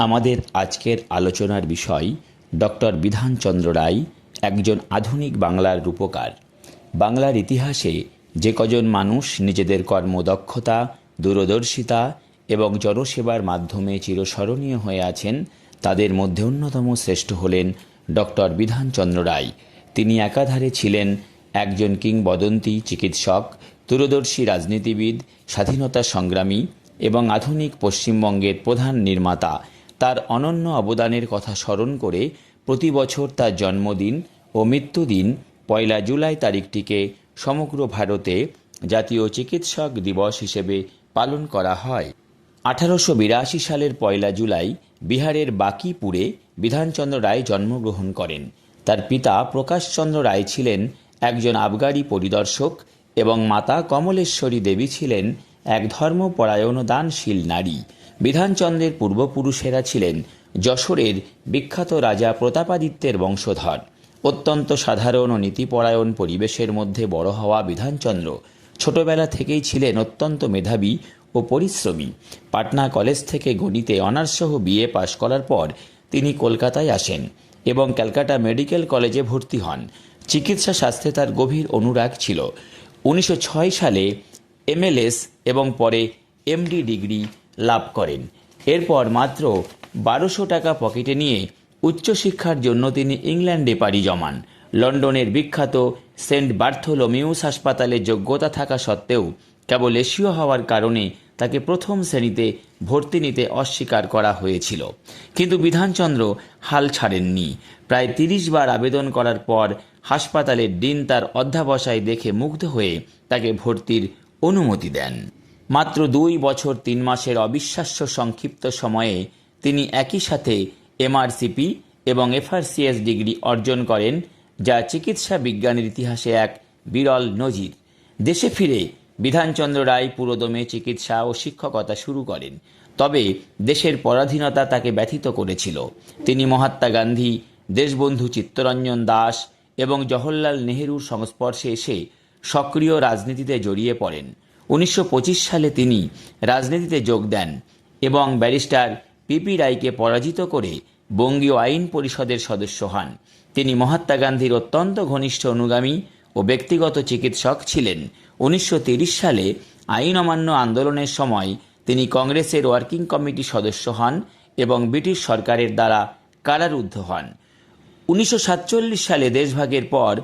আমাদের আজকের আলোচনার বিষয় ডক্টর বিধানচন্দ্র রায়, একজন আধুনিক বাংলার রূপকার। বাংলার ইতিহাসে যে কজন মানুষ নিজেদের কর্মদক্ষতা, দূরদর্শিতা এবং জনসেবার মাধ্যমে চিরস্মরণীয় হয়ে আছেন, তাদের মধ্যে অন্যতম শ্রেষ্ঠ হলেন ডক্টর বিধানচন্দ্র রায়। তিনি একাধারে ছিলেন একজন কিংবদন্তি চিকিৎসক, দূরদর্শী রাজনীতিবিদ, স্বাধীনতা সংগ্রামী এবং আধুনিক পশ্চিমবঙ্গের প্রধান নির্মাতা। তার অনন্য অবদানের কথা স্মরণ করে প্রতি বছর তার জন্মদিন ও মৃত্যুদিন 1 জুলাই তারিখটিকে সমগ্র ভারতে জাতীয় চিকিৎসক দিবস হিসেবে পালন করা হয়। 1882 সালের 1 জুলাই বিহারের বাঁকিপুরে বিধানচন্দ্র রায় জন্মগ্রহণ করেন। তার পিতা প্রকাশচন্দ্র রায় ছিলেন একজন আবগারি পরিদর্শক এবং মাতা কমলেশ্বরী দেবী ছিলেন এক ধর্মপরায়ণ দানশীল নারী। বিধানচন্দ্রের পূর্বপুরুষেরা ছিলেন যশোরের বিখ্যাত রাজা প্রতাপাদিত্যের বংশধর। অত্যন্ত সাধারণ ও নীতিপরায়ণ পরিবেশের মধ্যে বড় হওয়া বিধানচন্দ্র ছোটবেলা থেকেই ছিলেন অত্যন্ত মেধাবী ও পরিশ্রমী। পাটনা কলেজ থেকে গণিতে অনার্সসহ বিএ পাশ করার পর তিনি কলকাতায় আসেন এবং ক্যালকাটা মেডিকেল কলেজে ভর্তি হন। চিকিৎসা শাস্ত্রে তার গভীর অনুরাগ ছিল। 1906 সালে এমএলএস এবং পরে এমডি ডিগ্রি লাভ করেন। এরপর মাত্র 1200 টাকা পকেটে নিয়ে উচ্চশিক্ষার জন্য তিনি ইংল্যান্ডে পাড়ি জমান। লন্ডনের বিখ্যাত সেন্ট বার্থোলোমিউস হাসপাতালে যোগ্যতা থাকা সত্ত্বেও কেবল এশীয় হওয়ার কারণে তাকে প্রথম শ্রেণীতে ভর্তি নিতে অস্বীকার করা হয়েছিল। কিন্তু বিধানচন্দ্র হাল ছাড়েননি। প্রায় 30 বার আবেদন করার পর হাসপাতালের ডিন তার অধ্যাবসায় দেখে মুগ্ধ হয়ে তাকে ভর্তির অনুমতি দেন। মাত্র 2 বছর 3 মাসের অবিশ্বাস্য সংক্ষিপ্ত সময়ে তিনি একই সাথে এমআরসিপি এবং এফআরসিএস ডিগ্রি অর্জন করেন, যা চিকিৎসা বিজ্ঞানের ইতিহাসে এক বিরল নজির। দেশে ফিরে বিধানচন্দ্র রায় পুরোদমে চিকিৎসা ও শিক্ষকতা শুরু করেন। তবে দেশের পরাধীনতা তাকে ব্যথিত করেছিল। তিনি মহাত্মা গান্ধী, দেশবন্ধু চিত্তরঞ্জন দাস এবং জওহরলাল নেহেরুর সংস্পর্শে এসে সক্রিয় রাজনীতিতে জড়িয়ে পড়েন। 1925 সালে তিনি রাজনীতিতে যোগ দেন এবং ব্যারিস্টার পিপি রায়কে পরাজিত করে বঙ্গীয় আইন পরিষদের সদস্য হন। তিনি মহাত্মা গান্ধীর অত্যন্ত ঘনিষ্ঠ অনুগামী ও ব্যক্তিগত চিকিৎসক ছিলেন। 1930 সালে আইন অমান্য আন্দোলনের সময় তিনি কংগ্রেসের ওয়ার্কিং কমিটি সদস্য হন এবং ব্রিটিশ সরকারের দ্বারা কারারুদ্ধ হন। 1947 সালে দেশভাগের পর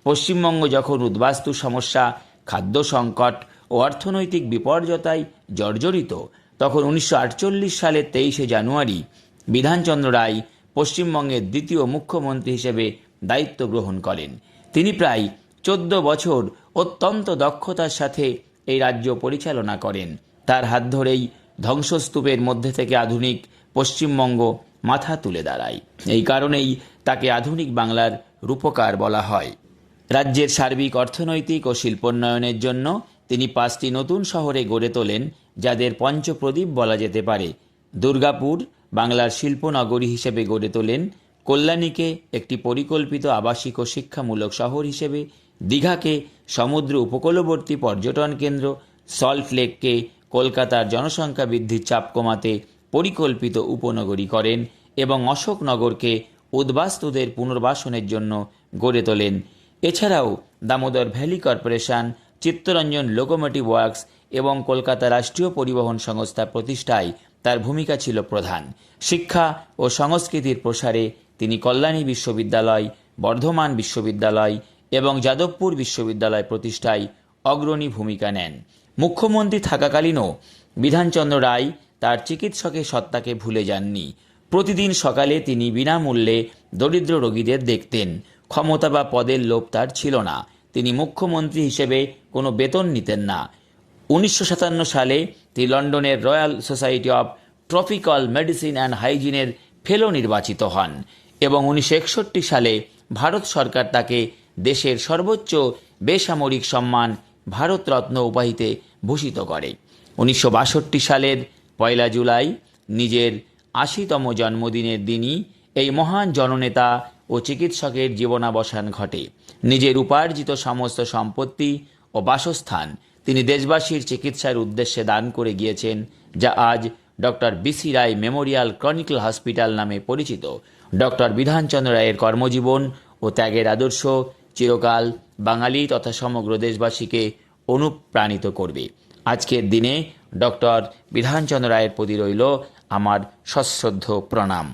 পশ্চিমবঙ্গ যখন উদ্বাস্তু সমস্যা, খাদ্য সংকট ও অর্থনৈতিক বিপর্যতায় জর্জরিত, তখন 1948 সালের 23 জানুয়ারি বিধানচন্দ্র রায় পশ্চিমবঙ্গের দ্বিতীয় মুখ্যমন্ত্রী হিসেবে দায়িত্ব গ্রহণ করেন। তিনি প্রায় 14 বছর অত্যন্ত দক্ষতার সাথে এই রাজ্য পরিচালনা করেন। তার হাত ধরেই ধ্বংসস্তূপের মধ্যে থেকে আধুনিক পশ্চিমবঙ্গ মাথা তুলে দাঁড়ায়। এই কারণেই তাকে আধুনিক বাংলার রূপকার বলা হয়। রাজ্যের সার্বিক অর্থনৈতিক ও শিল্পোন্নয়নের জন্য তিনি 5টি নতুন শহরে গড়ে তোলেন, যাদের পঞ্চপ্রদীপ বলা যেতে পারে। দুর্গাপুর বাংলার শিল্পনগরী হিসেবে গড়ে তোলেন, কল্যাণীকে একটি পরিকল্পিত আবাসিক ও শিক্ষামূলক শহর হিসেবে, দীঘাকে সমুদ্র উপকূলবর্তী পর্যটন কেন্দ্র, সল্ট লেককে কলকাতার জনসংখ্যা বৃদ্ধির চাপ কমাতে পরিকল্পিত উপনগরী করেন এবং অশোকনগরকে উদ্বাস্তুদের পুনর্বাসনের জন্য গড়ে তোলেন। এছাড়াও Damodar valley corporation, Chittaranjan locomotive works এবং কলকাতা রাষ্ট্রীয় পরিবহন সংস্থা প্রতিষ্ঠায় তার ভূমিকা ছিল প্রধান। শিক্ষা ও সংস্কৃতির প্রসারে তিনি কল্যাণী বিশ্ববিদ্যালয়, বর্ধমান বিশ্ববিদ্যালয় এবং যাদবপুর বিশ্ববিদ্যালয় প্রতিষ্ঠায় অগ্রণী ভূমিকা নেন। মুখ্যমন্ত্রী থাকাকালীনও বিধানচন্দ্র রায় তার চিকিৎসকের সত্তাকে ভুলে যাননি। প্রতিদিন সকালে তিনি বিনামূল্যে দরিদ্র রোগীদের দেখতেন। ক্ষমতা বা পদের লোভ তার ছিল না। তিনি মুখ্যমন্ত্রী হিসেবে কোনো বেতন নিতেন না। 1957 সালে তিনি লন্ডনের royal society of tropical medicine and হাইজিনের ফেলো নির্বাচিত হন এবং 1961 সালে ভারত সরকার তাকে দেশের সর্বোচ্চ বেসামরিক সম্মান ভারতরত্ন উপাধিতে ভূষিত করে। 1962 সালের 1 জুলাই নিজের 80তম জন্মদিনের দিনই এই মহান জননেতা ও চিকিৎসকের জীবনাবসান ঘটে। নিজের উপার্জিত সমস্ত সম্পত্তি ও বাসস্থান তিনি দেশবাসীর চিকিৎসার উদ্দেশ্যে দান করে গিয়েছেন, যা আজ ডক্টর বিসি রায় মেমোরিয়াল ক্রনিকল হসপিটাল নামে পরিচিত ডক্টর বিধানচন্দ্র রায়ের কর্মজীবন ও ত্যাগের আদর্শ চিরকাল বাঙালি তথা সমগ্র দেশবাসীকে অনুপ্রাণিত করবে। আজকের দিনে ডক্টর বিধানচন্দ্র রায়ের প্রতি রইল আমার সশ্রদ্ধ প্রণাম।